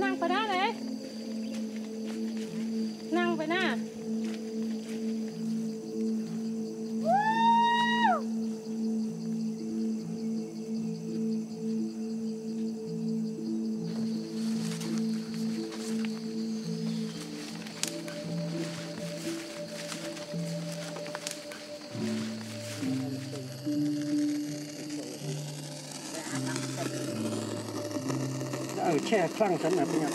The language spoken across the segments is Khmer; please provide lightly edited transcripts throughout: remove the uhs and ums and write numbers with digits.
นั่งไปได้เลยนั่งไปหน้าแช่คลั่งสำหรับเนี่ย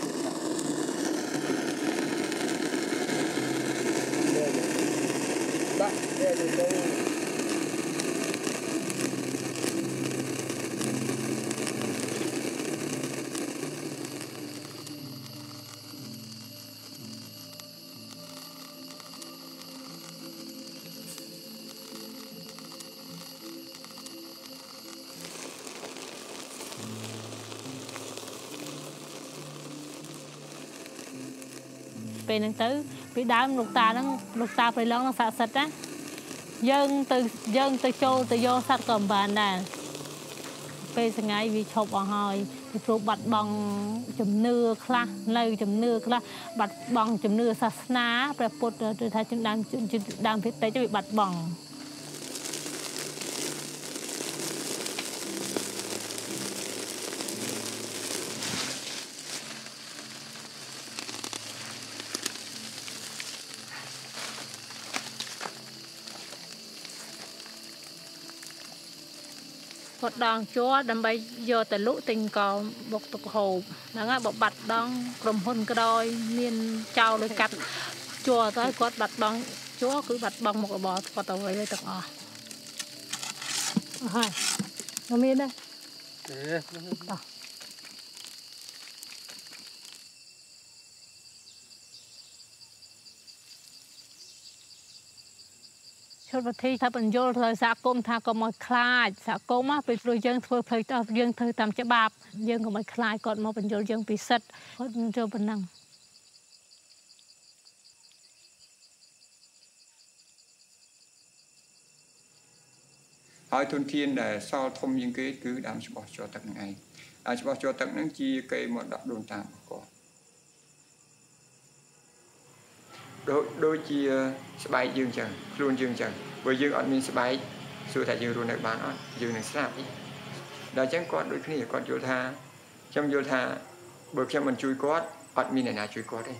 ពេលហ្នឹងទៅពីដើមលោកតាព្រៃឡង់នឹងស័ក្តិសិទ្ធណាយើងទៅចូលទៅយកសត្វក៏មិនបានដែរពេលសងៃវាឈប់អស់ហើយពីព្រោះបាត់បង់ជំនឿខ្លះនៅជំនឿខ្លះបាត់បង់ជំនឿសាសនាព្រះពុទ្ធទៅថាជំនឿដើមភាគតិចវាបាត់បង់គាត់ដងជួដើម្បីយកទៅលក់ទិញកោបុកទឹកហូបហ្នឹងហើយបើបាត់ដងក្រុមហ៊ុនក្តោយមានចោលលុយកាត់ជួទៅគាត់បាត់បង់ជួគឺបាត់បង់មុខរបរគាត់ទៅវិញទាំងអស់ហើយមកមានទេឈុតវិធីថាបញ្យល់ទៅសហគមន៍ថាកុំឲ្យខ្លាចសហគមន៍ពេលព្រោះយើងធ្វើផ្លូវទៅយើងធ្វើតាមច្បាប់យើងកុំឲ្យខ្លាចគាត់មកបញ្យល់យើងពីសិទ្ធគាត់ចូលប៉ុណ្ណឹងហើយទុនធានដែលសល់ធំជាងគេគឺដើមច្បោះចូលទឹកនឹងឯងច្បោះចូលទឹកនឹងជាគេមកដាក់ដូនតារបស់គាត់ដូចជាស្បែកយើងចឹងខ្លួនយើងចឹងបើយើងអត់មានស្បែកសួរថាយើងរស់នៅបានអត់យើងនឹងស្លាប់ដល់ចឹងគាត់ដូចគ្នាគាត់យល់ថាខ្ញុំយល់ថាបើខ្ញុំមិនជួយគាត់អត់មានអ្នកណាជួយគាត់ទេ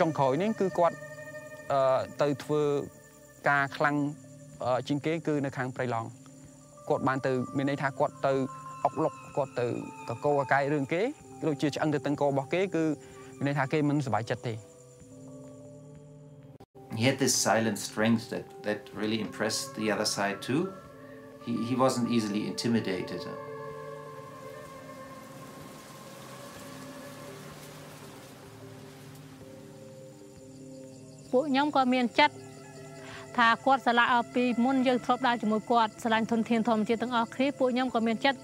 ចុងក្រោយនេះគឺគាត់ទៅធ្វើការខ្លាំងជាងគេគឺនៅខាងព្រៃឡង់គាត់បានទៅមានន័យថាគាត់ទៅអុកលុកគាត់ទៅកកកកាយរឿងគេដូចជាឆ្អឹងទៅតឹងករបស់គេគឺមានន័យថាគេមិនសប្បាយចិត្តទេ He had this silent strength that really impressed the other side too. He wasn't easily intimidated. ពួកខ្ញុំក៏មានចិត្តថាគាត់ឆ្លាក់ពីមុនយើងធ្លាប់ដើរជាមួយគាត់ឆ្លាញ់ធនធានធម្មជាតិទាំងអស់គ្នាពួកខ្ញុំក៏មានចិត្ត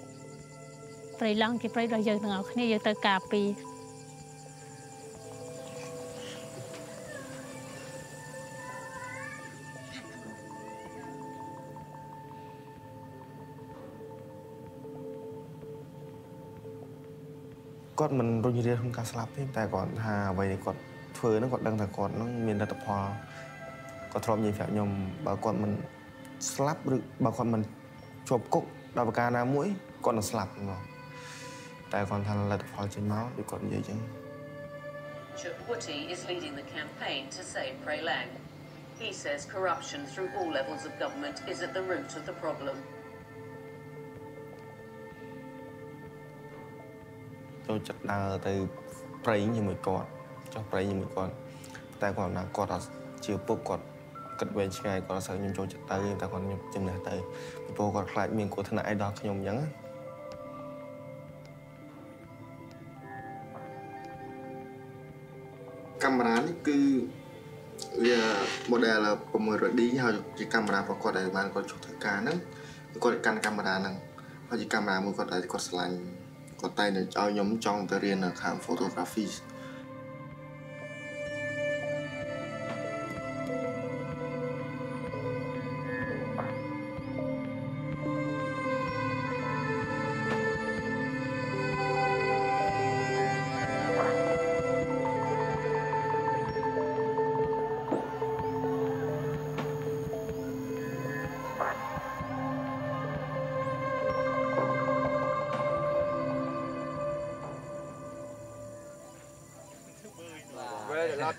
ព្រៃឡង់ជាព្រៃរបស់យើងទាំងអស់គ្នាយើងទៅការពារ គាត់មិនរុញរាក្នុងការស្លាប់ទេតែគាត់ថាអ្វីគាត់ធ្វើហ្នឹងគាត់ដឹងថាគាត់ហ្នឹងមានលទ្ធផលគាត់ធ្លាប់និយាយប្រាប់ខ្ញុំបើគាត់មិនស្លាប់ឬបើគាត់មិនជាប់គុកដល់ប្រការណាមួយគាត់នឹងស្លាប់ហ្នឹងតែគាត់ថាលទ្ធផលចេញមកដូចគាត់និយាយចឹង Chukwu is leading the campaign to save Prey Lang. He says corruption through all levels of government is at the root of the problem. ចូលចិត្តដើរទៅព្រៃជាមួយគាត់ចុះព្រៃជាមួយគាត់តែគាត់ណាគាត់អត់ជាពុកគាត់គិតវែងឆ្ងាយគាត់អត់សូវខ្ញុំចូលចិត្តទៅតែគាត់ខ្ញុំជំនះទៅពីព្រោះគាត់ខ្លាចមានគ្រោះថ្នាក់អីដល់ខ្ញុំអញ្ចឹងកាមេរ៉ានេះគឺវា model 600D ហើយជាកាមេរ៉ារបស់គាត់ដែលបានគាត់ជួបធ្វើការហ្នឹងគាត់កាន់កាមេរ៉ាហ្នឹងហើយជាកាមេរ៉ាមួយគាត់ដែលគាត់ឆ្លាញ់គាត់តែឲ្យខ្ញុំចង់ទៅរៀននៅខាង photography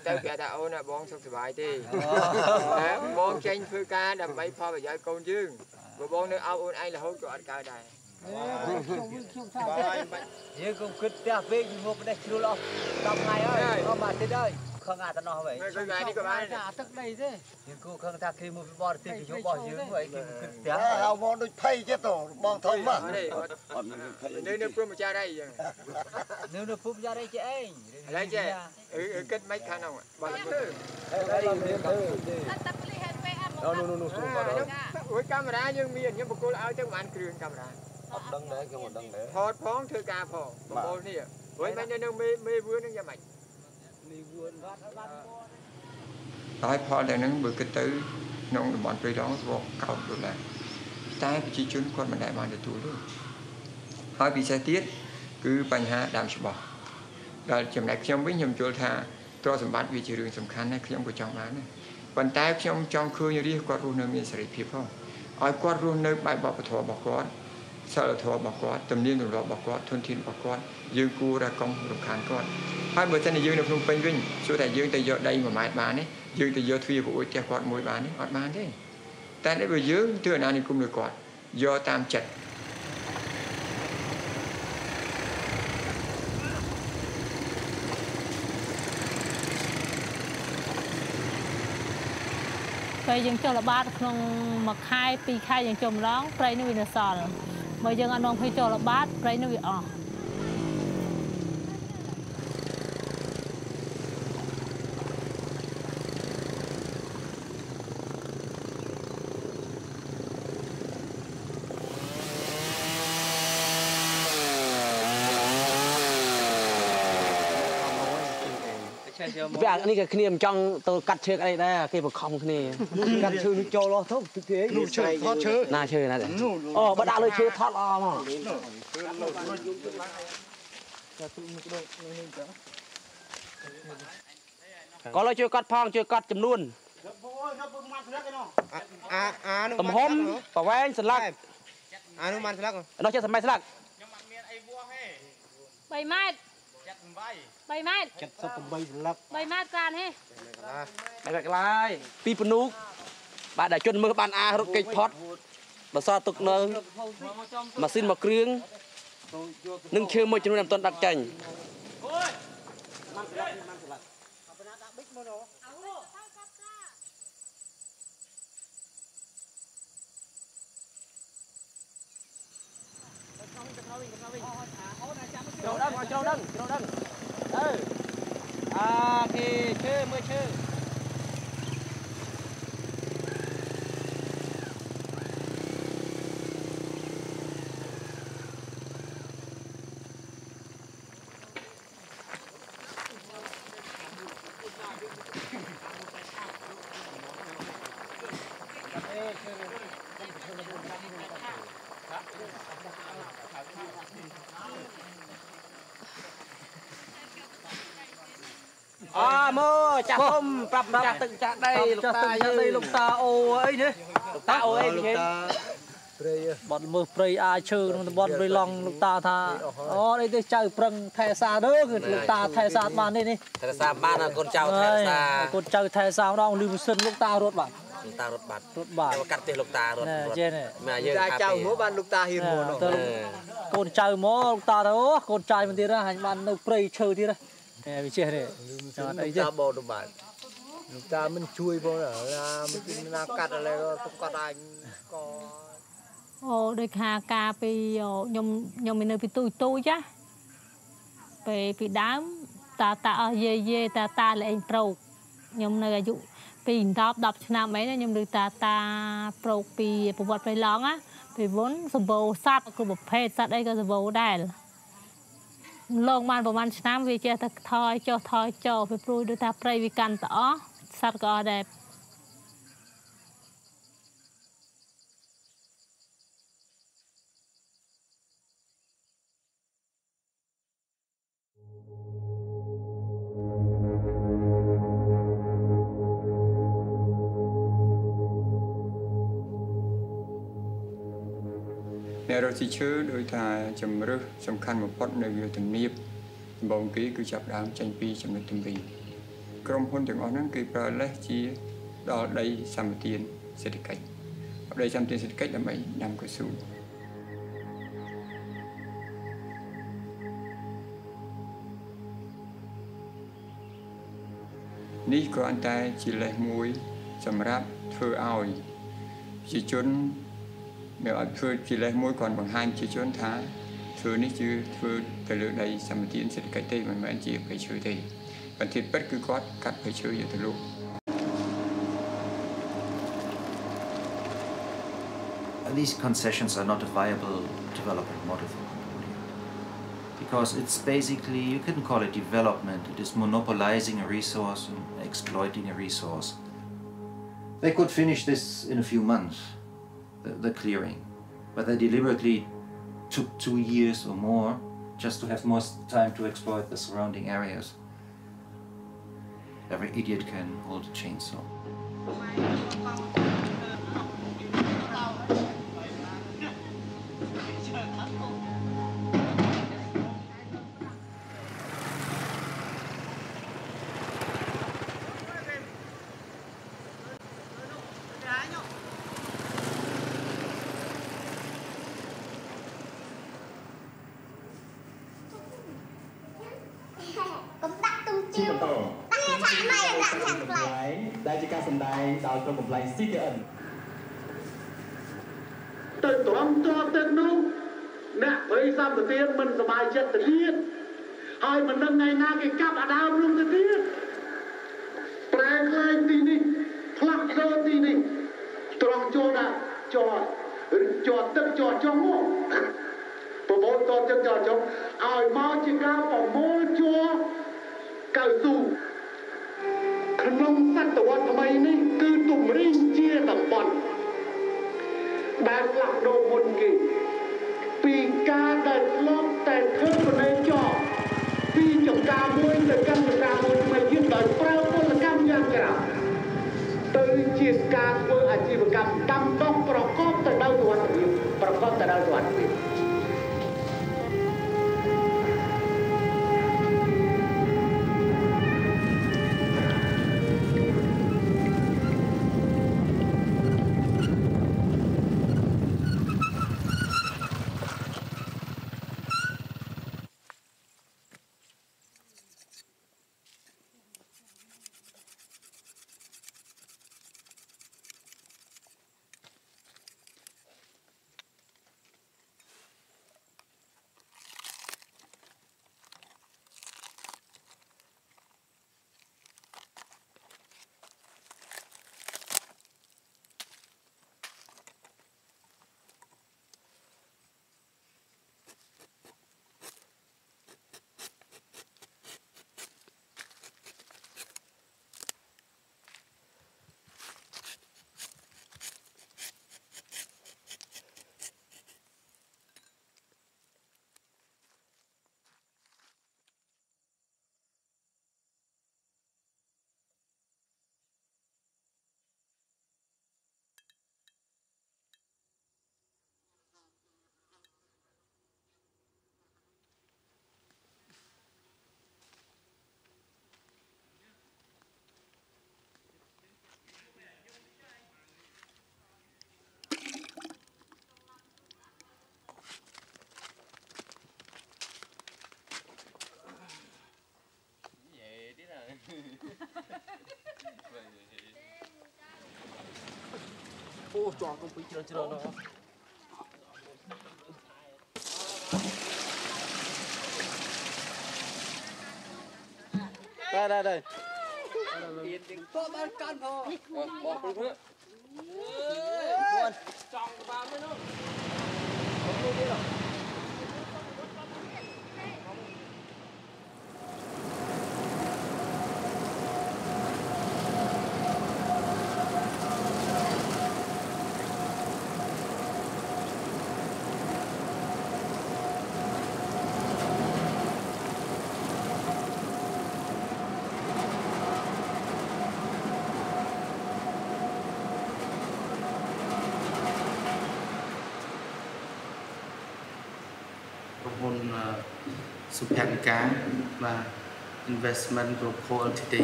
ទៅគេថាអូនបងសុខសប្បាយទេបងចេញធ្វើការដើម្បីផលប្រយោជន៍កូនយើងបើបងនៅអោបអូនឯងរហូតក៏អត់កើតដែរយើងកុំគិតផ្ទះពេកមកផ្ដេសជ្រុលអស់10ថ្ងៃហើយអស់មួយអាទិត្យហើយខឹងអាតំណោះវិញថ្ងៃនេះក៏បានទឹកដីទេយើងគួរខឹងថាគេមកពីបរទេសគេយករបស់យើងហើយគេគិតផ្ទះហៅមកដូចភ័យចិត្តទៅបងធំមកនៅព្រំម្ចាស់ដែរអញ្ចឹងនៅព្រំម្ចាស់ដែរចេះឯងឥឡូវចេះគិតមិនខាងនោះបើទៅអូយកាមេរ៉ាយើងមានខ្ញុំបកគោលឲ្យទៅប្រហែលគ្រឿងកាមេរ៉ាអត់ដឹងដែរគេមិនដឹងដែរថតផងធ្វើការផងបកគោលនេះព្រោះមិននៅមេវឿននឹងយ៉ាងម៉េចមេវឿនបាត់ហើយផលតែហ្នឹងបើគិតទៅក្នុងតំបន់ព្រៃឡង់ស្វកកោតដុល្លារតែប្រជាជនគាត់មិនដែលបានទទួលទេហើយពិសេសទៀតគឺបញ្ហាដើមច្បាស់ដល់ចំណែកខ្ញុំវិញខ្ញុំយល់ថាទ្រព្យសម្បត្តិវាជារឿងសំខាន់ណាស់ខ្ញុំក៏ចង់បានដែរប៉ុន្តែខ្ញុំចង់ឃើញរាជគាត់រស់នៅមានសេរីភាពផងឲ្យគាត់រស់នៅបែបវប្បធម៌របស់គាត់សិលធម៌របស់គាត់ទំនៀមទម្លាប់របស់គាត់ធនធានរបស់គាត់យើងគួរតែកុំរំខានគាត់ហើយបើមិនយើងនៅភ្នំពេញវិញសួរតែយើងទៅយកដី1ម៉ែត្របានទេយើងទៅយកទ្វារប្រអួយផ្ទះគាត់មួយបានទេអត់បានទេតែបើយើងធ្វើអាណានិគមលើគាត់យកតាមចិត្តពេលយើងចុះល្បាតក្នុងមួយខែ2ខែយើងចុះម្ដងព្រៃនោះវានៅសល់បើយើងអត់នាំឲ្យចុះល្បាតព្រៃនោះវាអស់ វានេះក៏គ្នាមិនចង់ទៅកាត់ឈើអីដែរគេបង្ខំគ្នាកាត់ឈើនឹងចូលអស់ទៅទេនោះឈើថតឈើណាឈើណាអូបើដាក់លើឈើថតអស់មកក៏លើជួយកាត់ផងជួយកាត់ចំនួនទំហំប្រវែងស្លាកអានោះមិនស្លាកនោះចេះសម័យស្លាកខ្ញុំអត់មានអីវាស់ទេ3ម៉ែត្រ 3ម៉ែត្រ 78 ស្លាប់ 3ម៉ែត្រក្រានហេ3ម៉ែត្រក្លាយពីពនូកបាទដែលជន់មើលបានអារត់គេចផុតបើសល់ទុកនៅម៉ាស៊ីនមួយគ្រឿងនឹងឈើមួយចំនួនមិនទាន់ដាក់ចាញ់ចូលដឹងគេឈើមើលឈើ អ mơ chặt tôm bắp chặt từng chặt đây lục ta đây lục ta ô ấy nữa lục ta ô ấy thế bọn mưa prey ai chơi bọn prey long lục ta tha đây tôi chơi prang thay xa đó lục ta thay xa ban đây đi thay xa ban là con trâu thay xa con trâu thay xa đó lưu sơn lục ta rốt bạn lục ta rốt bạn cắt tiền lục ta rốt mà giờ trâu múa ban lục ta hiền mùa con trâu múa lục ta đó con trai mình đi ra hành ban đâu prey chơi đi ra bị chết này lục ta bò được bạn lục ta mình chui vô là mình cắtอะไรก็cắt anh có ដូចខាការពីខ្ញុំមាននៅពីទូចចាពេលពីដើមតាអស់យាយតាលេងប្រូកខ្ញុំនៅអាយុពី10ឆ្នាំអីណាខ្ញុំឮតាប្រូកពីប្រវត្តិព្រៃឡង់ណាពីមុនសម្បូរសត្វគ្រប់ប្រភេទសត្វអីក៏សម្បូរដែរឡងបានប្រហែលឆ្នាំវាចេះតែថយចុះពីព្រោះដូចថាព្រៃវាកាន់តែអស់សត្វក៏អស់ដែរ អ្នករកស៊ីឈើដោយថាជំរើសសំខាន់បំផុតនៅវាទំនាបដំបូងគេគឺចាប់ដើមចេញពីចំណុចទំរីក្រុមហ៊ុនទាំងអស់ហ្នឹងគឺប្រើលេសជាដល់ដីសម្បទានសេដ្ឋកិច្ចដីសម្បទានសេដ្ឋកិច្ចដើម្បីដាំកៅស៊ូនេះគ្រាន់តែជាលេសមួយសម្រាប់ធ្វើឲ្យប្រជាជន នៅឲ្យធ្វើជាលេសមួយគាត់បង្ហាញប្រជាជនថាធ្វើនេះគឺធ្វើទៅលើដីសម្បទានសេដ្ឋកិច្ចទេមិនមែនជាព្រៃឈើទេបន្ទាប់ពីគឺគាត់កាត់ព្រៃឈើយកទៅលក់ These concessions are not a viable development model for Cambodia because it's basically, you couldn't call it development, it is monopolizing a resource and exploiting a resource. They could finish this in a few months. The clearing, but they deliberately took 2 years or more just to have more time to exploit the surrounding areas. Every idiot can hold a chainsaw. CTN ទៅត្រង់ជាប់ទឹកនោះអ្នកព្រៃសម្បទានមិនសบายចិត្តទៅទៀតហើយមិនដឹងថ្ងៃណាគេកាប់អាដើមនោះទៅទៀតប្រែខ្លាយទីនេះផ្លាស់ប្ដូរទីនេះត្រង់ចូលដាក់ជាប់ទឹកជាប់ចុងមកប្រមូលតទឹកជាប់ចុងឲ្យមកជាការប្រមូលជាប់កៅស៊ូ ក្នុងសតវត្សថ្មីនេះគឺទំរីងជាតំបន់ដែលផ្លាស់ប្ដូរមុនគេពីការដែលធ្លាប់តែធ្វើប្រណេចោពីចម្ការមួយទៅកាន់ចម្ការមួយថ្មីទៀតដោយប្រើពលកម្មយ៉ាងច្រើនទៅជាការធ្វើអាជីវកម្មដាំដុះប្រកបទៅដោយសុវត្ថិភាពប្រកបទៅដោយសុវត្ថិភាព អ จอดตรงไปเจริญเนาะได้ตัวบ้านกันพอบอกไปเพื่อจองบ้านไม่รู้ สุพรรณการมา investment group quality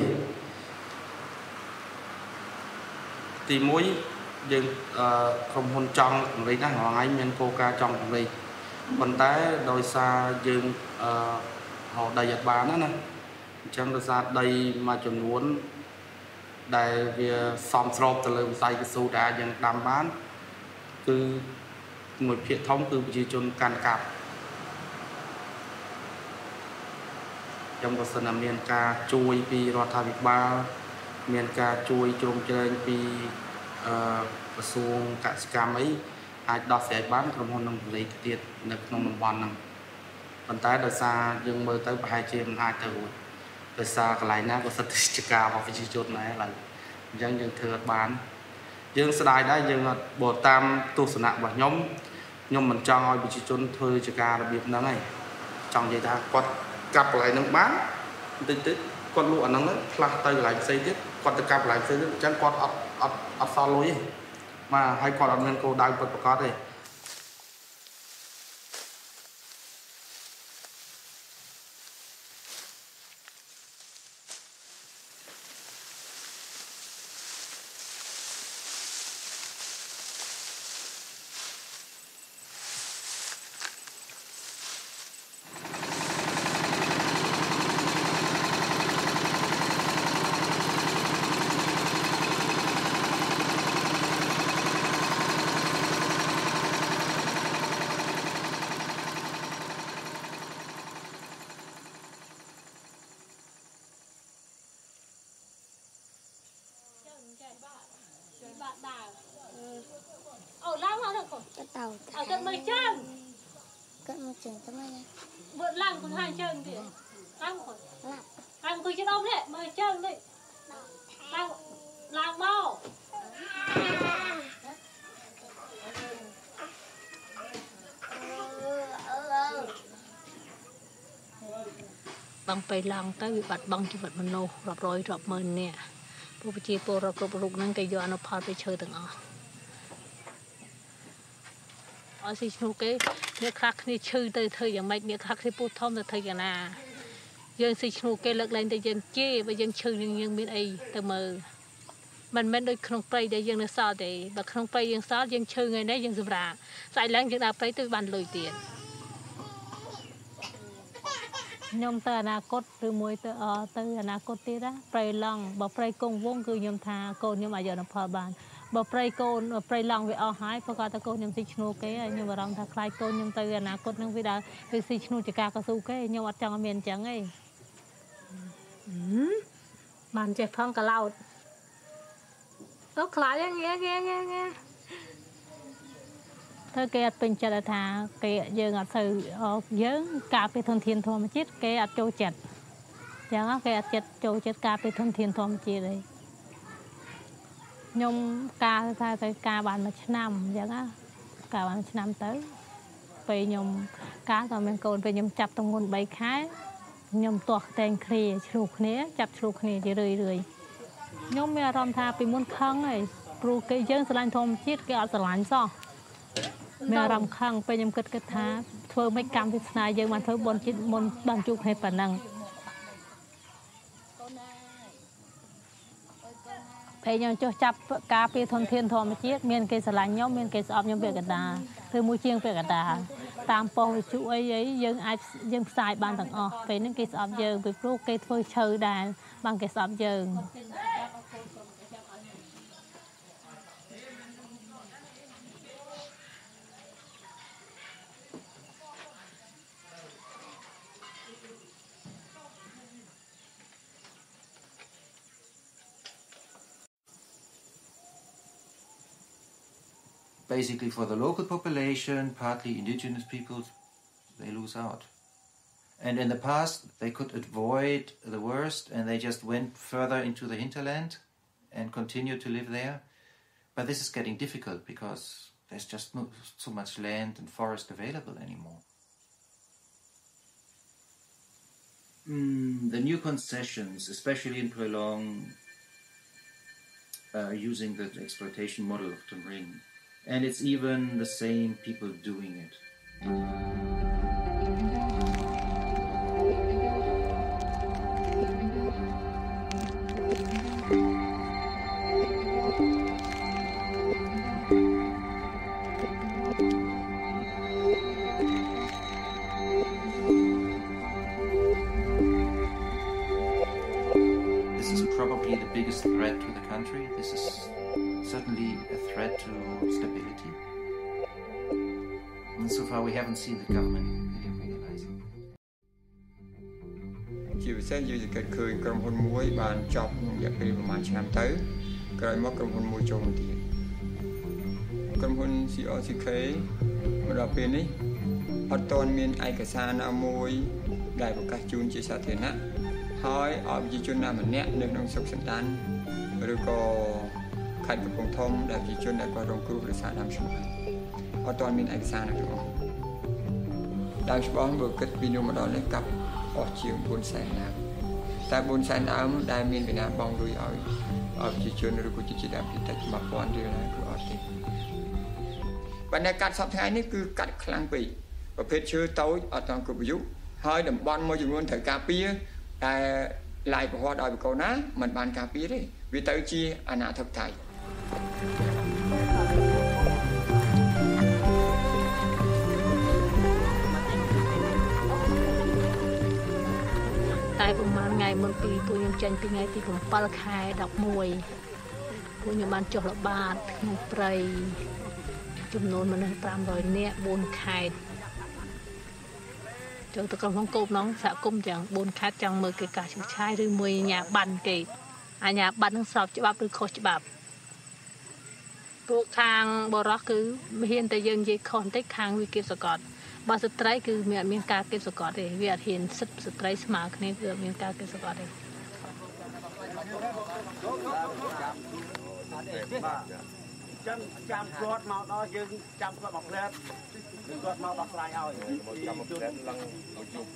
ទី1យើងក្រុមហ៊ុនចង់ពង្រីកណាស់ថ្ងៃមានគោលការណ៍ចង់ពង្រីកប៉ុន្តែដោយសារយើងហៅដីអត់បានណាអញ្ចឹងដោយសារដីមួយចំនួនដែលវាសមស្របទៅលើវិស័យកស៊ូដែលយើងដាំបានគឺមួយភាគធំគឺប្រជាជនកាន់កាប់ខ្ញុំក៏សិនតែមានការជួយពីរដ្ឋាភិបាលមានការជួយជ្រោមជ្រែងពីក្រសួងកសិកម្មអីអាចដោះស្រាយបានក្រុមហ៊ុននឹងពលិកទៀតនៅក្នុងតំបន់ហ្នឹងប៉ុន្តែដោយសារយើងមើលទៅប្រហែលជាមិនអាចទៅរួចដោយសារកន្លែងណាក៏សិទ្ធិជាការរបស់ប្រជាជនដែរឡើយអញ្ចឹងយើងធ្វើអត់បានយើងស្ដាយដែរយើងអត់បើតាមទស្សនៈរបស់ខ្ញុំមិនចង់ឲ្យប្រជាជនធ្វើជាការរបៀបហ្នឹងឯងចង់និយាយថាគាត់កាប់កន្លែងហ្នឹងបានបន្តិចគាត់លក់អាហ្នឹងផ្លាស់ទៅកន្លែងផ្សេងទៀតគាត់ទៅកាប់កន្លែងផ្សេងទៀតអញ្ចឹងគាត់អត់សល់លុយទេបាទហើយគាត់អត់មានគោលដៅពិតប្រាកដទេcất mây chân tao mày này vượt lăng còn hai chân kìa lăng tôi trên ông đấy mây chân đấy lăng mau băng bay lăng tới bị bật băng cho vật mình nô rập rồi rập mền nè bố chị bố rập rục năng cây do nó pháไปchơi từng ở xí chung cái miếng khác thì chơi tới thờiอย่างmấy miếng khác thì bút thom tới thờiอย่างnào dân xí chung cái lực lên tới dân chê và dân chơi nhưng miếng ấy từ mờ mình mới đôi không play để dân nó sao để và không play dân sao dân chơi ngày đấy dân giúp ra sai lắng dân nào play từ bàn lười tiền nhom từ อนาคต ឬមួយទៅទៅអនាគតទៀតណាប្រៃឡង់បើប្រៃគង់វងគឺខ្ញុំថាកូនខ្ញុំអាចយកផលបានបើប្រៃកូនប្រៃឡង់វាអស់ហើយប្រកាសតែកូនខ្ញុំស៊ីឈ្នួលគេហើយខ្ញុំបារម្ភថាខ្លាចកូនខ្ញុំទៅអនាគតនឹងវាដល់វាស៊ីឈ្នួលជាការកស៊ូគេខ្ញុំអត់ចង់ឲ្យមានអញ្ចឹងទេបានចេះផងកឡោតអូខ្លាចងាធ្វើគេអត់ពេញចិត្តថាគេយើងអត់ទៅយើងការពីធនធានធម្មជាតិគេអត់ចូលចិត្តចឹងគេអត់ចិត្តចូលចិត្តការពីធនធានធម្មជាតិទេខ្ញុំការថាទៅការបានមួយឆ្នាំចឹងការបានឆ្នាំទៅពេលខ្ញុំការតើមានកូនពេលខ្ញុំចាប់ទម្ងន់3ខែខ្ញុំទាស់តែងគ្នាឆ្លុះគ្នាចាប់ឆ្លុះគ្នាជារឿយខ្ញុំមានអារម្មណ៍ថាពីមុនខឹងហើយព្រោះគេយើងស្រឡាញ់ធម្មជាតិគេអត់ស្រឡាញ់សោះមានអារម្មណ៍ខឹងពេលខ្ញុំគិតថាធ្វើមិនកម្មវិធីយើងបានធ្វើបនជាតិមុនបានជួបគ្នាប៉ុណ្ណឹងពេលខ្ញុំចុះចាប់ការពីធនធានធម្មជាតិមានគេស្រឡាញ់ខ្ញុំមានគេស្អប់ខ្ញុំពាក្យកណ្ដាលធ្វើមួយជាងពាក្យកណ្ដាលតាមប៉ុស្តិ៍វិទ្យុអីយើងអាចយើងផ្សាយបានទាំងអស់ពេលហ្នឹងគេស្អប់យើងពីព្រោះគេធ្វើឈើដែរបានគេស្អប់យើង basically for the local population, partly indigenous peoples, they lose out. And in the past, they could avoid the worst, and they just went further into the hinterland and continued to live there. But this is getting difficult because there's just not so much land and forest available anymore. The new concessions, especially in Prelong, are using the exploitation model of Tumring. And it's even the same people doing it. This is probably the biggest threat to the country. This is certainly a threat to stability. And so far we haven't seen the government really realizing it. ជាពិសេសយើងសង្កេតឃើញក្រុមហ៊ុនមួយបានចប់ក្នុងរយៈពេលប្រហែលឆ្នាំទៅក្រោយមកក្រុមហ៊ុនមួយចូលមកទៀតក្រុមហ៊ុន CRCK មកដល់ពេលនេះអត់ទាន់មានឯកសារណាមួយដែលប្រកាសជូនជាសាធារណៈហើយឲ្យប្រជាជនណាម្នាក់នៅក្នុងស្រុកសណ្ដានឬក៏ខេត្តកំពង់ធំដែលប្រជាជនដែលគាត់រងគ្រោះដោយសារដើមឈ្មោះអត់ទាន់មានឯកសារណាទាំងអស់ដើមច្បាស់បើគិតពីនោះមកដល់នេះកាប់អស់ជាង 400,000 ដើមតែ 400,000 ដើមដែលមានវិណាបងលុយឲ្យប្រជាជនឬក៏ជាដើមពីតែ1000 រៀលណាគឺអត់ទេបណ្ដាកាត់សពថ្ងៃនេះគឺកាត់ខ្លាំងពេកប្រភេទឈើតូចអត់ទាន់គ្រប់អាយុហើយតំបន់មួយចំនួនត្រូវការពារតែឡាយប្រវត្តិឲ្យបកូនណាមិនបានការពារទេវាទៅជាអនាធិបតេយ្យតែប្រហែលថ្ងៃមុនពីពួកខ្ញុំចេញពីថ្ងៃទី7 ខែ 11ពួកខ្ញុំបានចុះល្បាតក្នុងព្រៃចំនួនមនុស្ស500 នាក់ 4 ខេត្តចូលទៅក្រុមហ៊ុនកោបណងសហគមន៍ទាំង4ខេត្តចង់មើលគេការឈូសឆាយឬមួយអាជ្ញាប័ណ្ណគេអាជ្ញាប័ណ្ណនឹងស្របច្បាប់ឬខុសច្បាប់ពួកខាងបរោះគឺមិនហ៊ានតែយើងនិយាយខុសបន្តិចខាងវាគេសកត់បើស្ត្រីគឺមានអត់មានការគេសកត់ទេវាអត់ហ៊ានសិទ្ធិស្ត្រីស្មើគ្នាគឺអត់មានការគេសកត់ទេចាំគាត់មកដល់យើងចាំគាត់មកផ្លែតគាត់មកដោះស្រាយឲ្យចាំមកផ្លែតឡើងឲ្យជប់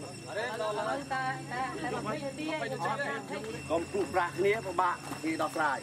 កុំព្រុសប្រាក់គ្នាពិបាកពីដោះស្រាយ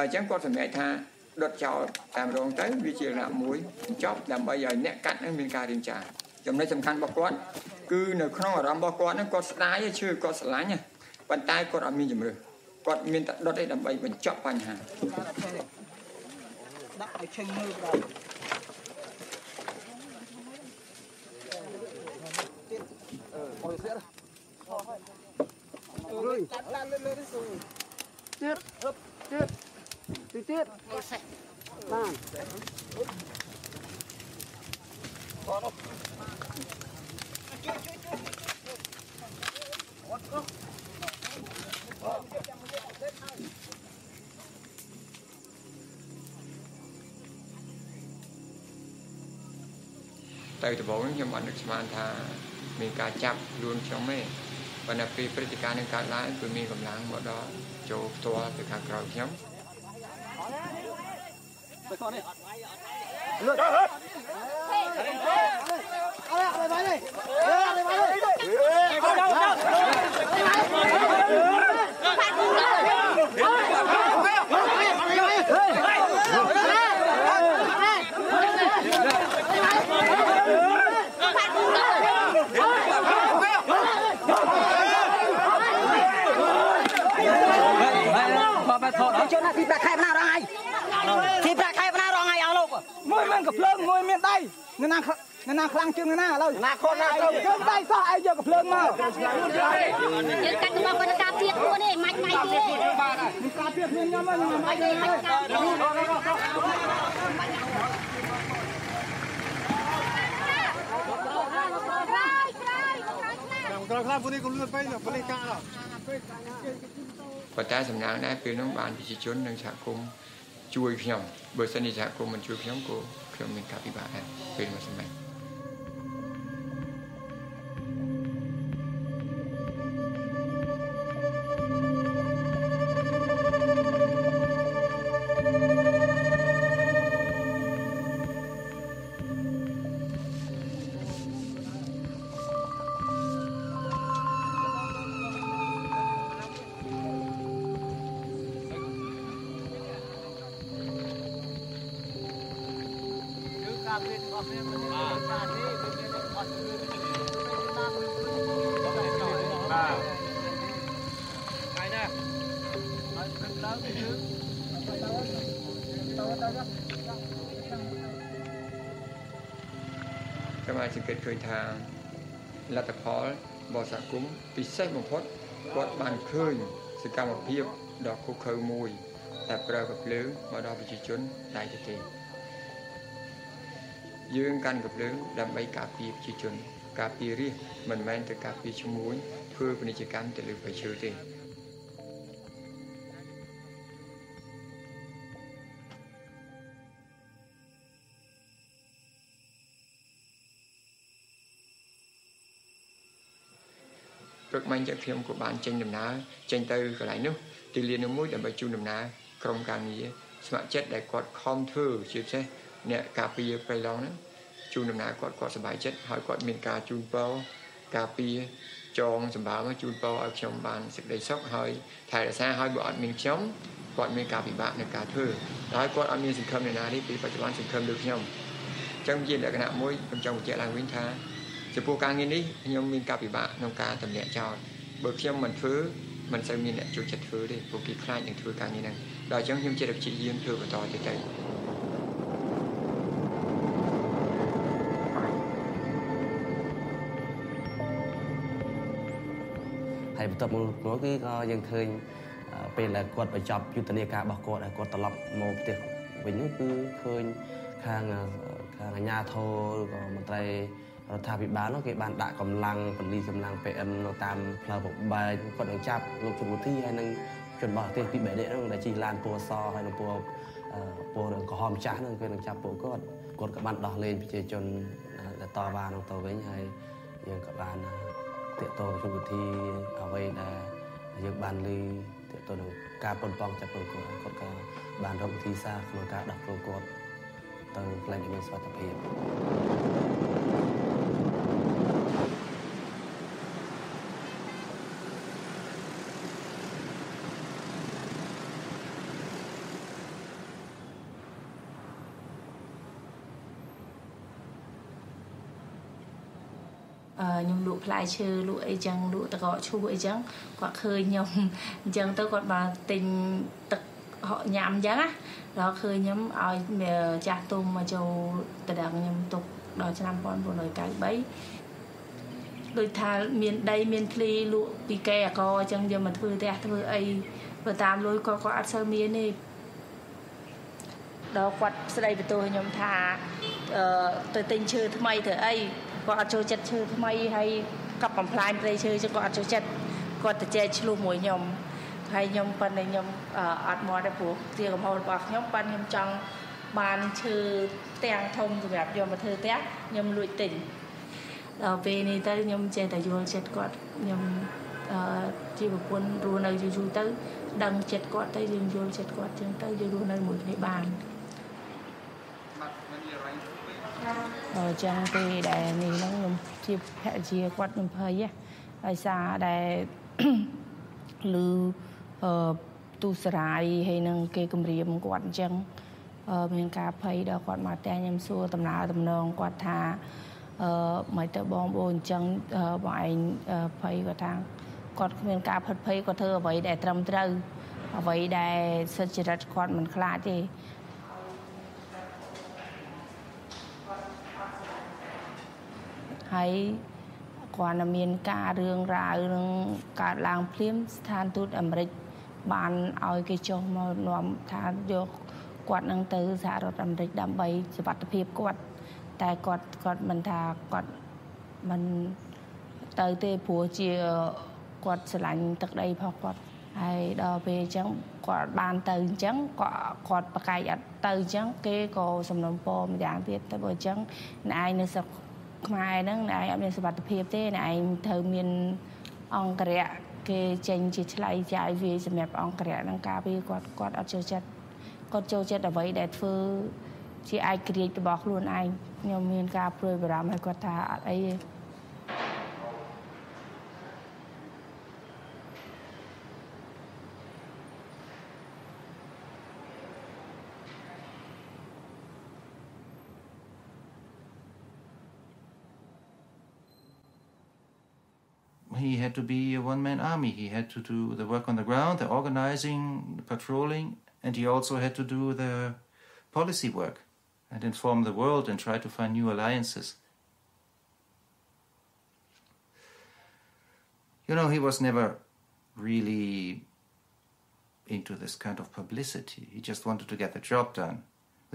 ដល់អញ្ចឹងគាត់សម្រេចថាដុតចោលតាមរងទៅវាជាលក្ខណៈមួយចប់ដើម្បីឲ្យអ្នកកាត់នឹងមានការរៀបចំចំណុចសំខាន់របស់គាត់គឺនៅក្នុងអារម្មណ៍របស់គាត់នឹងគាត់ស្ដាយឈឺគាត់ស្រឡាញ់ប៉ុន្តែគាត់អត់មានជំរឿគាត់មានតែដុតឯដើម្បីបញ្ចប់បញ្ហាដាក់ឲ្យឆេញមើលបណ្ដោយអូយទៀតរុយកាត់ឡើងលើនេះស៊ូទៀតអឹបទៀតបានតែដំបូងខ្ញុំអត់នឹកស្មានថាមានការចាប់ខ្លួនខ្ញុំទេប៉ុន្តែពេលព្រឹត្តិការណ៍នឹងកើតឡើងគឺមានកម្លាំងមកដល់ចូលផ្ទាល់ទៅខាងក្រោយខ្ញុំទៅគាត់នេះលឿនអើយអ ចូលណាទីប្រាក់ខែណារងហើយទីប្រាក់ខែណារងហើយអស់លោកមួយមានកំភ្លើងមួយមានដៃអ្នកណាខ្លាំងជាងអ្នកណាឥឡូវណាខុសណាត្រូវយើងដៃសោះឯងយកកំភ្លើងមកយើងកាត់មកគាត់ការពារខ្លួននេះមាច់ទៀតការពារខ្លួនខ្ញុំហ្នឹងមាច់ក្រោយខ្លះពួកនេះក៏លឿនពេកប៉លេកាដល់ប៉ុន្តែសំណាងដែរពេលនោះបានប្រជាជននិងសហគមន៍ជួយខ្ញុំបើសិនជាសហគមន៍មិនជួយខ្ញុំក៏ខ្ញុំមានការពិបាកដែរពេលមួយសម័យสมาชิกเคยทางรัฐพลบอสังคมពិសេសបំផុតគាត់បានឃើញសកម្មភាពដ៏ខុសខើមួយតែប្រើកាភ្លើងមកដល់ប្រជាជនតែទេយើងកាន់កាភ្លើងដើម្បីការពារប្រជាជនការពាររាជមិនមែនទៅការពារឈ្មួញធ្វើពាណិជ្ជកម្មទៅលើប្រជើទេព្រឹកមិញខ្ញុំក៏បានចេញដំណើរចេញទៅកន្លែងនោះទីលាននោះមួយដើម្បីជូនដំណើរក្រុមការងារស្ម័គ្រចិត្តដែលគាត់ខំធ្វើជាពិសេសអ្នកការពារព្រៃឡង់ហ្នឹងជូនដំណើរគាត់សប្បាយចិត្តហើយគាត់មានការជូនពរការពារចងសម្បើមជូនពរឲ្យខ្ញុំបានសេចក្តីសុខហើយថែរក្សាហើយបើអត់មានខ្ញុំគាត់មានការពិបាកในការធ្វើហើយគាត់អត់មានសង្ឃឹមនៅណានេះពីបច្ចុប្បន្នសង្ឃឹមលើខ្ញុំអញ្ចឹងជាលក្ខណៈមួយខ្ញុំចង់បញ្ជាក់ឡើងវិញថាចំពោះការងារនេះខ្ញុំមានការពិបាកក្នុងការតម្លាក់ចោលបើខ្ញុំមិនធ្វើមិនសូវមានអ្នកចូលចិត្តធ្វើទេព្រោះគេខ្លាចនឹងធ្វើការងារហ្នឹងដល់អញ្ចឹងខ្ញុំចិត្តព្យាយាមធ្វើបន្តទៅហើយបន្ទាប់មកគឺក៏យើងឃើញពេលដែលគាត់បញ្ចប់យុទ្ធនាការរបស់គាត់ហើយគាត់ត្រឡប់មកផ្ទះវិញនោះគឺឃើញខាងអាជ្ញាធរឬក៏មន្ត្រីរដ្ឋាភិបាលនោះគេបានដាក់កម្លាំងពលីកម្លាំង PM នៅតាមផ្លូវបបែកគាត់នឹងចាប់លោកជំនួយទីហើយនឹងជនបរទេសពីបេដេហ្នឹងដែលជិះឡានពណ៌សហើយនឹងពណ៌ក្រហមចាស់ហ្នឹងគេនឹងចាប់ពួកគាត់ក៏បានដោះលែងប្រជាជនដែលតវ៉ានោះទៅវិញហើយយើងក៏បានទាក់ទងជំនួយទីអ្វីដែលយើងបានឮទាក់ទងនឹងការប៉ុនប៉ងចាប់ពួកគាត់ក៏បានរកវិធីសាស្ត្រក្នុងការដោះពួកគាត់ទៅកន្លែងដែលមានសុវត្ថិភាពខ្ញុំលក់ផ្លែឈើលក់អីចឹងលក់តកកឈូសអីចឹងគាត់ឃើញខ្ញុំអញ្ចឹងទៅគាត់បានទិញទឹកញ៉ាំអញ្ចឹងណាដល់ឃើញខ្ញុំឲ្យចាស់ទុំមកចូលតដឹងខ្ញុំទុកដល់ឆ្នាំ1993ដូចថាមានដីមានធ្លីលក់ពីកែអកអញ្ចឹងយកមកធ្វើផ្ទះធ្វើអីបើតាមលុយគាត់អត់សូវមានទេដល់គាត់ស្ដីបន្ទោសខ្ញុំថាទៅទិញឈើថ្មីធ្វើអីគាត់អត់ចូលចិត្តឈើថ្មីហើយកັບបំផ្លាញព្រៃឈើចឹងគាត់អត់ចូលចិត្តគាត់ទៅចែកឆ្លោះមួយខ្ញុំហើយខ្ញុំប៉ុន្តែខ្ញុំអត់មកទេព្រោះជាកំហុសរបស់ខ្ញុំប៉ុន្តែខ្ញុំចង់បានឈើទាំងធំសម្រាប់យកមកធ្វើផ្ទះខ្ញុំលួចទិញដល់ពេលនេះទៅខ្ញុំចេះតែយល់ចិត្តគាត់ខ្ញុំជាប្រពន្ធរស់នៅយូរទៅដឹងចិត្តគាត់ទៅយើងយល់ចិត្តគាត់ចឹងទៅយើងរស់នៅមួយគ្នាបានចឹងពេលដែលនេះហ្នឹងខ្ញុំជាភរិយាគាត់ខ្ញុំភ័យហើយសារដែលឮទូសរាយហើយនឹងគេគម្រាមគាត់អញ្ចឹងមានការភ័យដល់គាត់មកតែខ្ញុំសួរដំណើរតំណងគាត់ថាមិនទៅបងប្អូនអញ្ចឹងបងឯងភ័យគាត់ថាគាត់គ្មានការផិតភ័យគាត់ធ្វើអ្វីដែលត្រឹមត្រូវ អ្វីដែលសុចរិតគាត់មិនខ្លាចទេហើយគាត់នៅមានការរឿងរ៉ាវនឹងកើតឡើងភ្លាមស្ថានទូតអាមេរិកបានឲ្យគេចុះមកនាំថាយកគាត់នឹងទៅសហរដ្ឋអាមេរិកដើម្បីសុវត្ថិភាពគាត់តែគាត់មិនថាគាត់មិនទៅទេព្រោះជាគាត់ស្រឡាញ់ទឹកដីផងគាត់ហើយដល់ពេលអញ្ចឹងគាត់បានទៅអញ្ចឹងគាត់ប្រកែកអត់ទៅអញ្ចឹងគេក៏សំណូមពរម្យ៉ាងទៀតតែបើអញ្ចឹងអ្នកឯងនៅស្រុកខ្មែរហ្នឹងអ្នកឯងអត់មានសុវត្ថិភាពទេអ្នកឯងត្រូវមានអង្គរៈគេចេញជាឆ្លៃចាយវាសម្រាប់អង្គរៈហ្នឹងការពារគាត់អត់ចូលចិត្តគាត់ចូលចិត្តអ្វីដែលធ្វើជាឯករាជ្យរបស់ខ្លួនឯងខ្ញុំមានការព្រួយបារម្ភឲ្យគាត់ថាអត់អីទេ He had to be a one-man army. He had to do the work on the ground, the organizing, the patrolling, and he also had to do the policy work and inform the world and try to find new alliances. You know, he was never really into this kind of publicity. He just wanted to get the job done.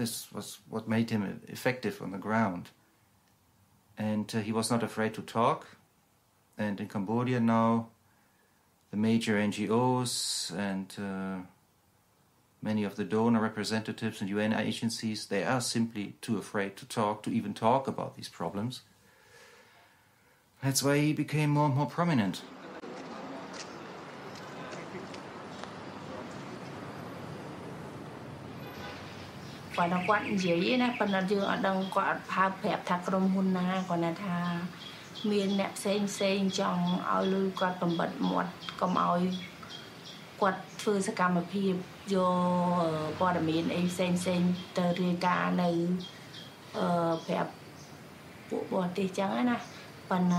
This was what made him effective on the ground. And he was not afraid to talk. And in Cambodia now, the major NGOs and many of the donor representatives and UN agencies, they are simply too afraid to even talk about these problems. That's why he became more and more prominent. Miền nẹp sen trong ao lưu quạt bầm bật một cầm ao quạt phơi sắc cam ở phía vô qua đầm miền em sen từ riêng cả nơi phẹp bộ tê trắng ấy nè phần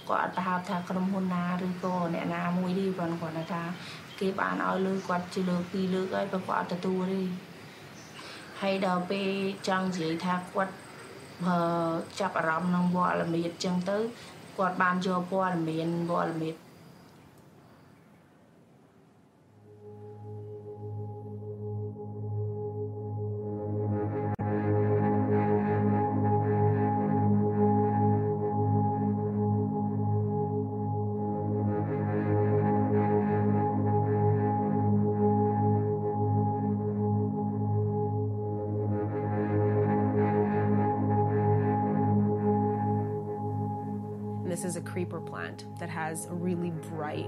quạt thao thà cầm hôn na rồi cô nè na mui đi phần quạt là thà cái bạn ao lưu quạt chỉ lưu pi lưu ấy và quạt từ tu đi hay đầu pe trăng gì thà quạt chập rầm nông bò là miệt chân tới quạt ban cho bò là miệt This is a creeper plant that has a really bright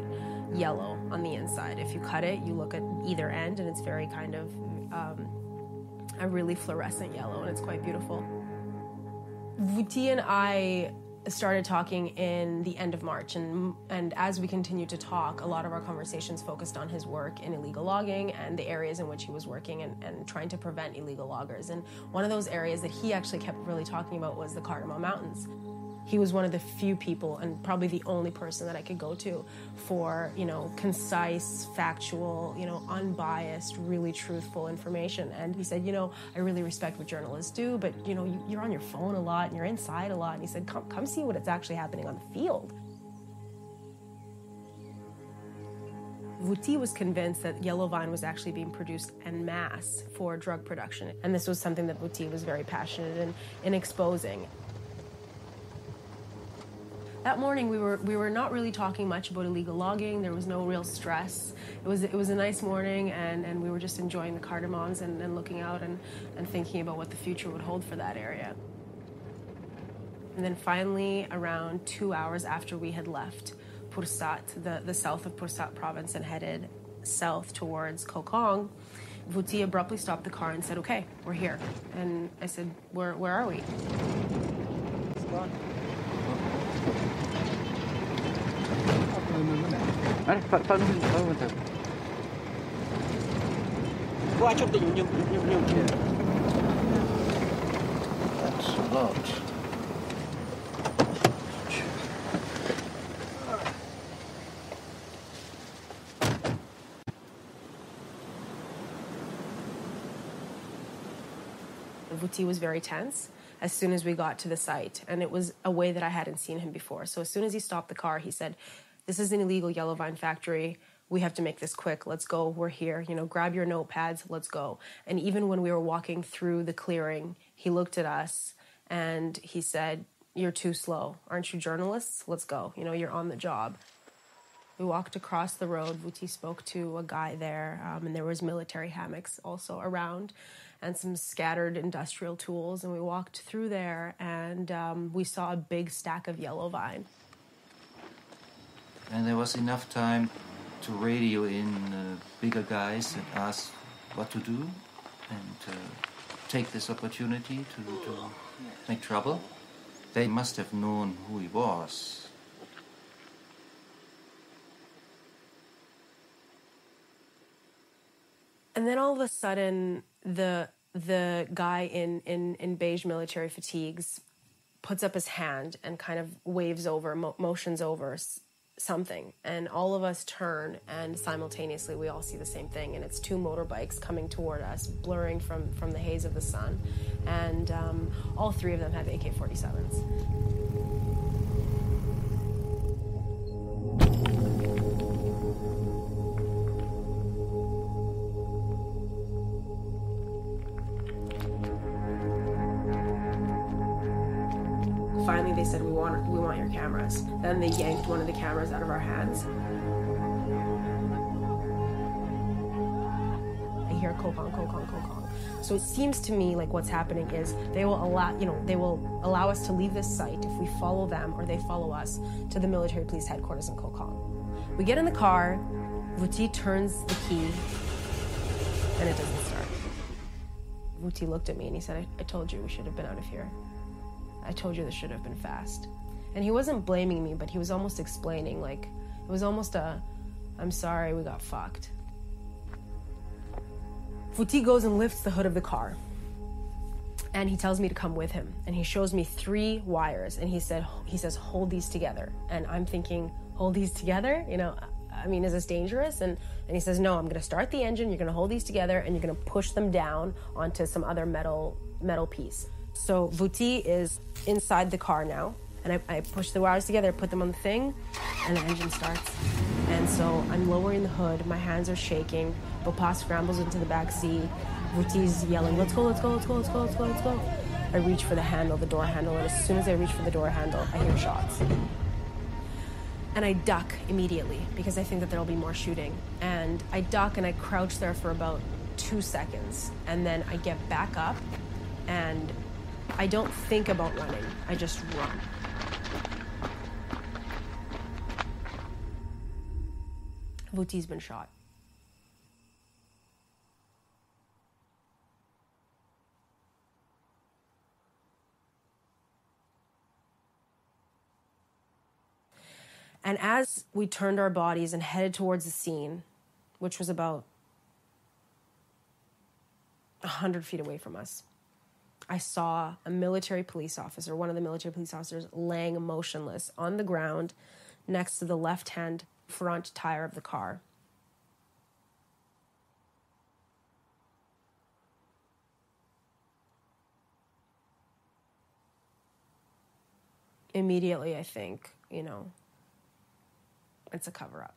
yellow on the inside. If you cut it, you look at either end and it's very kind of a really fluorescent yellow, and it's quite beautiful. Vuti and I started talking in the end of March, and as we continued to talk, a lot of our conversations focused on his work in illegal logging and the areas in which he was working and trying to prevent illegal loggers. And one of those areas that he actually kept really talking about was the Cardamom Mountains. He was one of the few people, and probably the only person that I could go to for, concise, factual, unbiased, really truthful information. And he said, I really respect what journalists do, but, you're on your phone a lot and you're inside a lot. And he said, come see what's actually happening on the field. Vuti was convinced that yellow vine was actually being produced en masse for drug production. And this was something that Vuti was very passionate in exposing. That morning, we were not really talking much about illegal logging. There was no real stress. It was a nice morning, and we were just enjoying the cardamoms and looking out and thinking about what the future would hold for that area. And then finally, around 2 hours after we had left Pursat, the south of Pursat province, and headed south towards Kokong, Vuti abruptly stopped the car and said, "Okay, we're here." And I said, "Where are we?" It's gone. That's a lot. Vuti was very tense as soon as we got to the site, and it was a way that I hadn't seen him before. So as soon as he stopped the car, he said, "This is an illegal yellow vine factory. We have to make this quick. Let's go. We're here. Grab your notepads. Let's go." And even when we were walking through the clearing, he looked at us and he said, "You're too slow. Aren't you journalists? Let's go. You're on the job." We walked across the road. Vuti spoke to a guy there, and there was military hammocks also around and some scattered industrial tools. And we walked through there, and we saw a big stack of yellow vine. And there was enough time to radio in bigger guys and ask what to do and take this opportunity to make trouble. They must have known who he was. And then all of a sudden, the guy in beige military fatigues puts up his hand and kind of waves over, motions over something. And all of us turn, and simultaneously we all see the same thing. And it's two motorbikes coming toward us, blurring from the haze of the sun. And all three of them have AK-47s. Finally, they said, we want your cameras. Then they yanked one of the cameras out of our hands. I hear kokong, kokong, kokong. So it seems to me like what's happening is they will allow us to leave this site if we follow them or they follow us to the military police headquarters in Kokong. We get in the car, Vuti turns the key, and it doesn't start. Vuti looked at me and he said, I told you we should have been out of here. I told you this should have been fast. And he wasn't blaming me, but he was almost explaining, like, it was almost I'm sorry, we got fucked. Vuti goes and lifts the hood of the car. And he tells me to come with him. And he shows me 3 wires. And he says, hold these together. And I'm thinking, hold these together? Is this dangerous? And he says, no, I'm gonna start the engine, you're gonna hold these together, and you're gonna push them down onto some other metal piece. So Vuti is inside the car now, and I push the wires together, put them on the thing, and the engine starts. And so I'm lowering the hood, my hands are shaking, Papa scrambles into the back seat, Vuti's yelling, let's go, let's go, let's go, let's go, let's go, let's go. I reach for the handle, the door handle, and as soon as I reach for the door handle, I hear shots. And I duck immediately, because I think that there'll be more shooting. And I duck and I crouch there for about 2 seconds, and then I get back up, and I don't think about running, I just run. Vuti's been shot. And as we turned our bodies and headed towards the scene, which was about 100 feet away from us, I saw a military police officer, one of the military police officers, laying motionless on the ground next to the left-hand front tire of the car. Immediately, I think, it's a cover-up.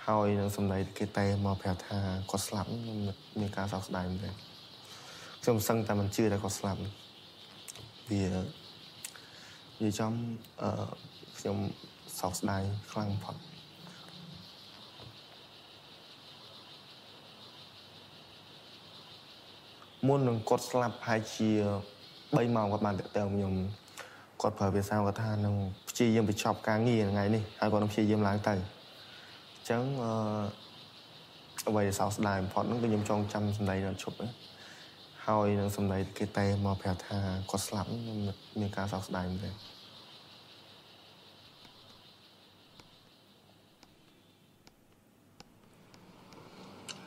How in some day cái tay mà phải thà có slap mình cả sọc đài mình trong sân ta mình chưa đã có slap vì trong trong sọc đài khăng phật muốn能 กด slap ហើយជា3 ម៉ោង គាត់បានទៅខ្ញុំ គាត់ ប្រើភាសាគាត់ថានឹង ព្យាយាមបញ្ចប់ការងារថ្ងៃនេះ ហើយ គាត់ នឹង ព្យាយាមឡើងទៅ ចឹង អ្វីដែលសោកស្ដាយបំផុត នោះ គឺ ខ្ញុំ ចងចាំ សម្ដី ដល់ ឈប់ ហ ហើយនឹងសម្ដីគេតែមកប្រាប់ថាគាត់ស្លាប់មានការសោកស្ដាយមែនទេ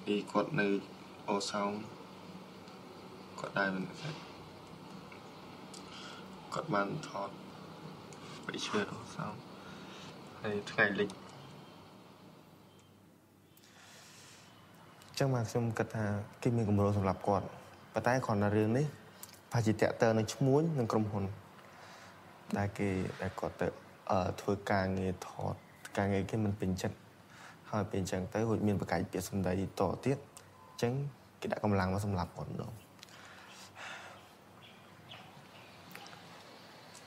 ពីគាត់នៅអូសោមគាត់ដែរមិនទេគាត់បានថតវិឈើអូសោមហើយថ្ងៃលិចចឹងមកខ្ញុំគិតថាគេមានគម្រោងសម្រាប់គាត់ប៉ុន្តែគ្រាន់តែរឿងនេះប្រហែលជាតាក់ទងនឹងឈ្មួញនិងក្រុមហ៊ុនដែលគាត់ទៅធ្វើការងារថតការងារគេមិនពេញចិត្តហើយពេលអញ្ចឹងទៅរួចមានបកាយពាក្យសម្ដីតទៀតអញ្ចឹងគេដាក់កម្លាំងមកសម្លាប់គាត់ម្ដង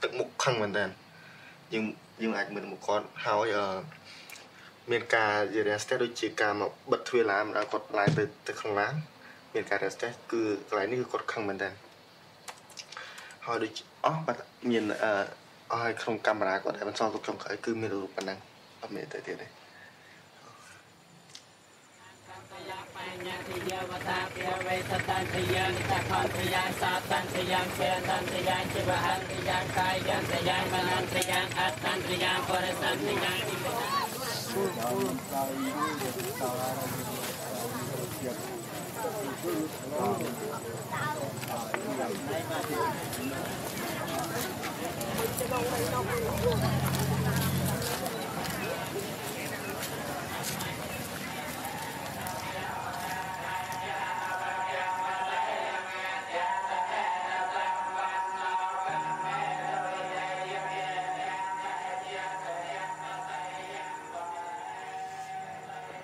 ទឹកមុខខឹងមែនតើយើងអាចមើលមុខគាត់ហើយមានការរៀបស្ទះដូចជាការមកបិទទ្វារឡានឲ្យគាត់ឡើងទៅខាងឡានមានការរៀបស្ទះគឺកន្លែងនេះគឺគាត់ខឹងមែនតើហើយដូចបាត់មានឲ្យក្នុងកាមេរ៉ាគាត់ដែលបន្សល់ទុកចុងក្រោយគឺមានរូបប៉ុណ្ណឹងអត់មានទៅទៀតទេ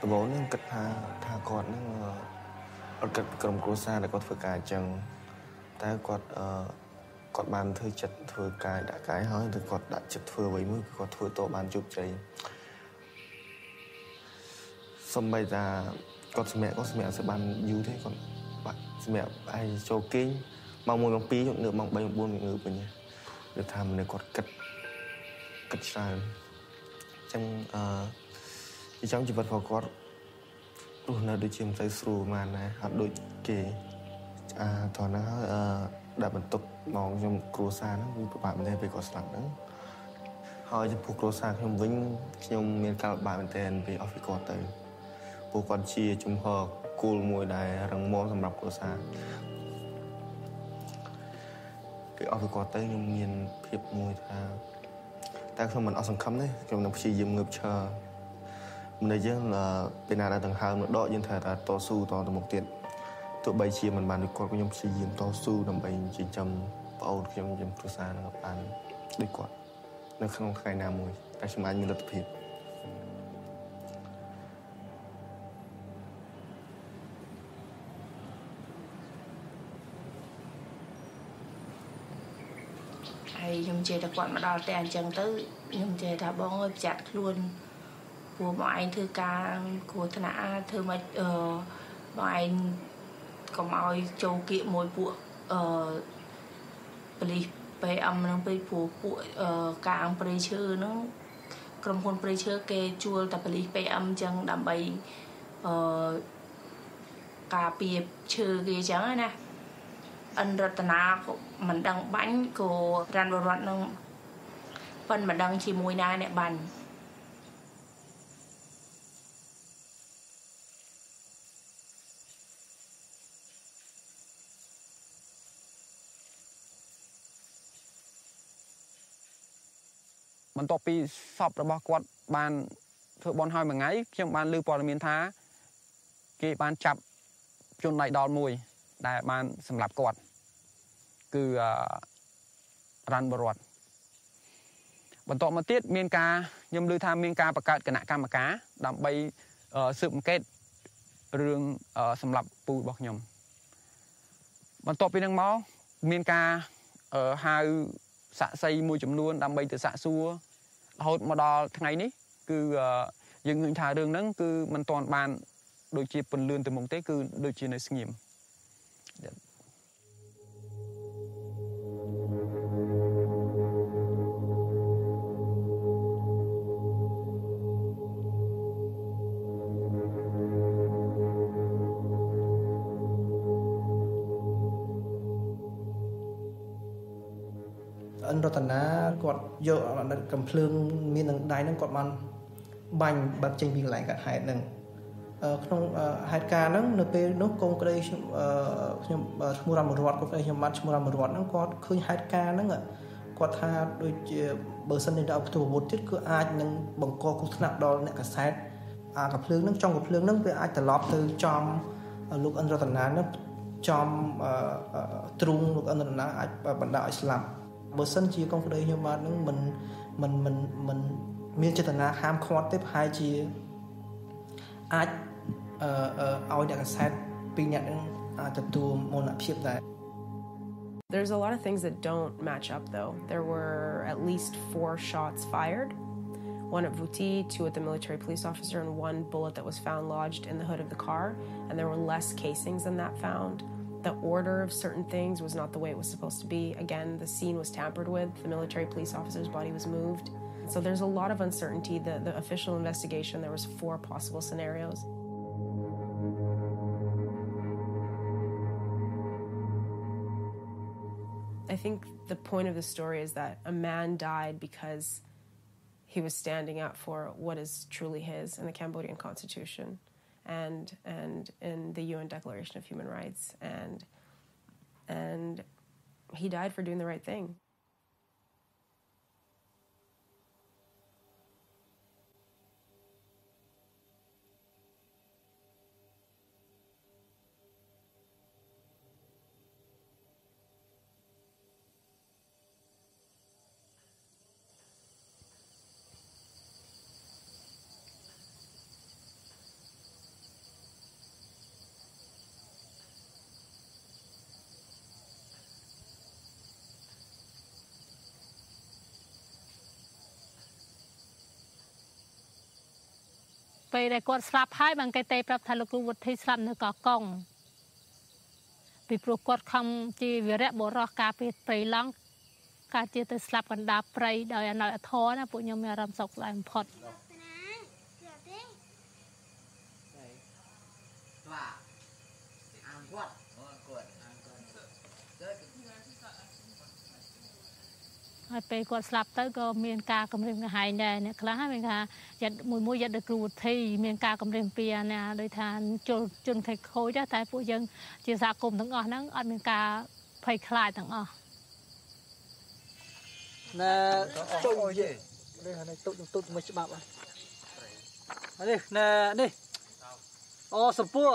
ដំបូងនឹងគិតថាគាត់នឹងអត់គិតក្រុមគ្រួសារដែលគាត់ធ្វើការអញ្ចឹងតែគាត់បានធ្វើចិត្តធ្វើកាយដាក់កាយហើយទៅគាត់ដាក់ចិត្តធ្វើអ្វីមួយគាត់ធ្វើតបានជោគជ័យសំបីតាគាត់សម្រាប់អត់ស្បានយូរទេគាត់បាក់សម្រាប់ឲ្យចូលគេងម៉ោង 1 ម៉ោង 2 នៅម៉ោង 3 ម៉ោង 4 ងើបវិញគឺថាមនុស្សគាត់គិតច្រើនអញ្ចឹងពីចំជីវិតរបស់គាត់រស់នៅដូចជាមិនទៅស្រួលប៉ុន្មានដែរអត់ដូចគេតោះណាដែលបន្ទុកមកខ្ញុំគ្រួសារហ្នឹងវាពិបាកមែនទេពេលគាត់ស្លាប់ហ្នឹងហើយចំពោះគ្រួសារខ្ញុំវិញខ្ញុំមានការលំបាកមែនទែនពេលអស់ពីគាត់ទៅពួកគាត់ជាជំហរគោលមួយដែលរឹងមាំសម្រាប់គ្រួសារពេលអស់ពីគាត់ទៅខ្ញុំមានភាពមួយថាតែខ្ញុំមិនអស់សង្ឃឹមទេខ្ញុំនឹងព្យាយាមងើបឈរមនុស្សយើងពេលណាដែលដង្ហើមនៅដកយើងត្រូវតែតស៊ូតទៅមុខទៀតទោះបីជាមិនបានដូចគាត់ខ្ញុំព្យាយាមតស៊ូដើម្បីចិញ្ចឹមប្អូនខ្ញុំចិញ្ចឹមគ្រួសារនឹងបានដូចគាត់នៅក្នុងថ្ងៃណាមួយតែខ្ញុំអាចមានលទ្ធភាពហើយខ្ញុំជឿថាគាត់មកដល់តែអញ្ចឹងទៅខ្ញុំជឿថាបងអើយប្រយ័ត្នខ្លួនព្រោះបងឯងធ្វើការគ្រោះថ្នាក់ធ្វើមកបងឯងកុំឲ្យចូលគៀកមួយពួកប៉ូលីស PM នឹងពេលព្រោះពួកការអង្គព្រៃឈើហ្នឹងក្រុមហ៊ុនព្រៃឈើគេជួលតែប៉ូលីស PM អញ្ចឹងដើម្បីការពារឈើគេអញ្ចឹងណាអិនរតនាក៏មិនដឹងបាញ់ក៏រានបរដ្ឋនឹងប៉ិនមិនដឹងជាមួយណាអ្នកបាញ់បន្ទាប់ពីសពរបស់គាត់បានធ្វើបន់ហើយមួយថ្ងៃខ្ញុំបានឮព័ត៌មានថាគេបានចាប់ជនដៃដល់មួយដែលបានសម្លាប់គាត់គឺរ៉ាន់បរដ្ឋបន្ទាប់មកទៀតមានការខ្ញុំឮថាមានការបង្កើតគណៈកម្មការដើម្បីស៊ើបអង្កេតរឿងសម្លាប់ពូរបស់ខ្ញុំបន្ទាប់ពីនឹងមកមានការហៅសាក់សីមួយចំនួនដើម្បីទៅសាកសួររហូតមកដល់ថ្ងៃនេះគឺយើងឃើញថារឿងហ្នឹងគឺមិនទាន់បានដូចជាពន្លឿនទៅមុខទេគឺដូចជានៅស្ងៀម អិនរតនាគាត់យកកំភ្លើងមាននឹងដៃហ្នឹងគាត់បានបាញ់បាត់ចេញពីកន្លែងកាត់ហេតុហ្នឹងក្នុងហេតុការណ៍ហ្នឹងនៅពេលនោះកូនក្តីខ្ញុំឈ្មោះរមរដ្ឋកូនក្តីខ្ញុំបានឈ្មោះរមរដ្ឋហ្នឹងគាត់ឃើញហេតុការណ៍ហ្នឹងគាត់ថាដូចជាបើសិនជាដល់ផ្ទុះអាវុធទៀតគឺអាចនឹងបង្កគ្រោះថ្នាក់ដល់អ្នកកសែតកំភ្លើងហ្នឹងចុងកំភ្លើងហ្នឹងវាអាចត្រឡប់ទៅចំលោកអិនរតនាហ្នឹងចំទ្រូងលោកអិនរតនាអាចបណ្ដាលឲ្យស្លាប់បើសិនជាកូនក្តីខ្ញុំបានហ្នឹងមិនមានចេតនាហាមឃាត់ទេប្រហែលជាអាចឲ្យអ្នកកសែតពីរនាក់ហ្នឹងអាចទទួលមរណភាពដែរ There's a lot of things that don't match up, though. There were at least 4 shots fired, 1 at Vuti, 2 at the military police officer, and 1 bullet that was found lodged in the hood of the car, and there were less casings than that found. The order of certain things was not the way it was supposed to be. Again, the scene was tampered with. The military police officer's body was moved. So there's a lot of uncertainty. The official investigation, there was 4 possible scenarios. I think the point of the story is that a man died because he was standing up for what is truly his in the Cambodian Constitution and in the UN Declaration of Human Rights, and he died for doing the right thing. Bây đây con slap hai bằng cái tay prap thayលោកគ្រូវុធីស្លាប់នៅកកុងពីព្រោះគាត់ខំជាវីរៈបុរសការពារព្រៃឡង់ការជាទៅស្លាប់កណ្ដាលព្រៃដោយអណោចអធរណាពួកខ្ញុំមានអារម្មណ៍សោកស្ដាយបំផុត ហើយពេលគាត់ស្លាប់ទៅក៏មានការគម្រាមកំហែងដែរអ្នកខ្លះមានថាយ៉ាត់មួយយ៉ាត់គ្រូវិធីមានការគម្រាមពីណាដោយថាជនខិតខូចតែពួកយើងជាសហគមន៍ទាំងអស់ហ្នឹងអត់មានការភ័យខ្លាចទាំងអស់ណែចូលយេនេះហើយទុតមួយច្បាប់នេះណែនេះអូសំពួរ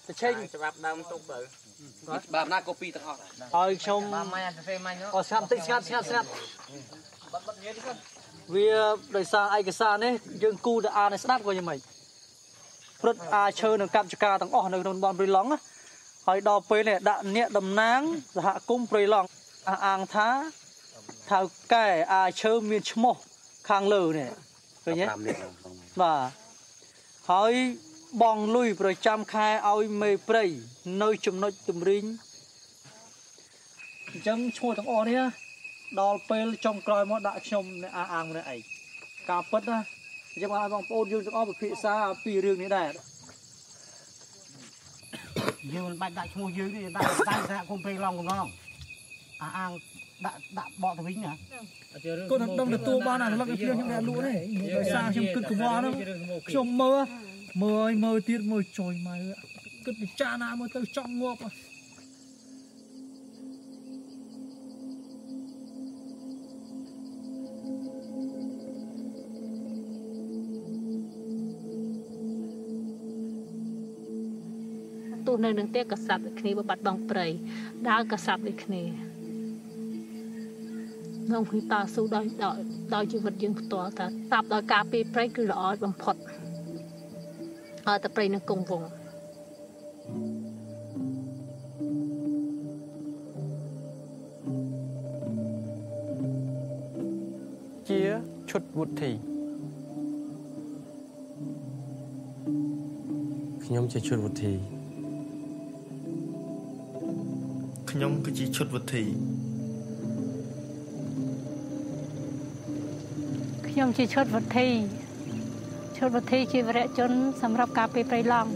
ទៅឆេញច្បាប់ដើមទុកទៅ ច្បាប់ណាកូពីទាំងអស់ ហើយខ្ញុំអត់ស្ងាត់តិចស្ងាត់វាដោយសារឯកសារនេះយើងគូទៅអានឲ្យស្ដាប់ក៏យ៉ាងម៉េចព្រឹត្តអាឈើនឹងកັບចការទាំងអស់នៅក្នុងតំបន់ព្រៃឡង់ហើយដល់ពេលនេះដាក់អ្នកតំណាងសហគមន៍ព្រៃឡង់អះអាងថាថៅកែអាឈើមានឈ្មោះខាងលើនេះឃើញទេបាទហើយបងលុយប្រចាំខែឲ្យមេព្រៃនៅចំណុចទំរីងអញ្ចឹងឈ្មោះទាំងអស់នេះដល់ពេលចុងក្រោយមកដាក់ខ្ញុំនៅអាងម្នាក់ឯងការពិតណាអញ្ចឹងឲ្យបងប្អូនយើងទាំងអស់ពិភាក្សាពីរឿងនេះដែរយើងមិនបាច់ដាក់ឈ្មោះយើងទេដាក់សហគមន៍ព្រៃឡង់កំឡងអាងដាក់បកទៅវិញណាគាត់នឹងដឹងទទួលបានអាស្លឹកនេះខ្ញុំដាក់លក់ទេដោយសារខ្ញុំគិតកង្វល់ហ្នឹងខ្ញុំមើលទៀតមើលចុយមកគិតពិចារណាមើលទៅចង់ងាប់ទូនៅនឹងទេកសាប់ដូចគ្នាបើបាត់បង់ព្រៃដើរកសាប់ដូចគ្នានងគឺតស៊ូដោយជីវិតយើងផ្ទាល់ថាតាប់ដោយការពីព្រៃគឺល្អបំផុតតែព្រៃនឹងគង់វង្សជាឈុតវុធីខ្ញុំជាឈុតវុធីខ្ញុំគឺជាឈុតវុធីខ្ញុំជាឈុតវុធីឈុតវុធីជាវរៈជនសម្រាប់ការពារព្រៃឡង់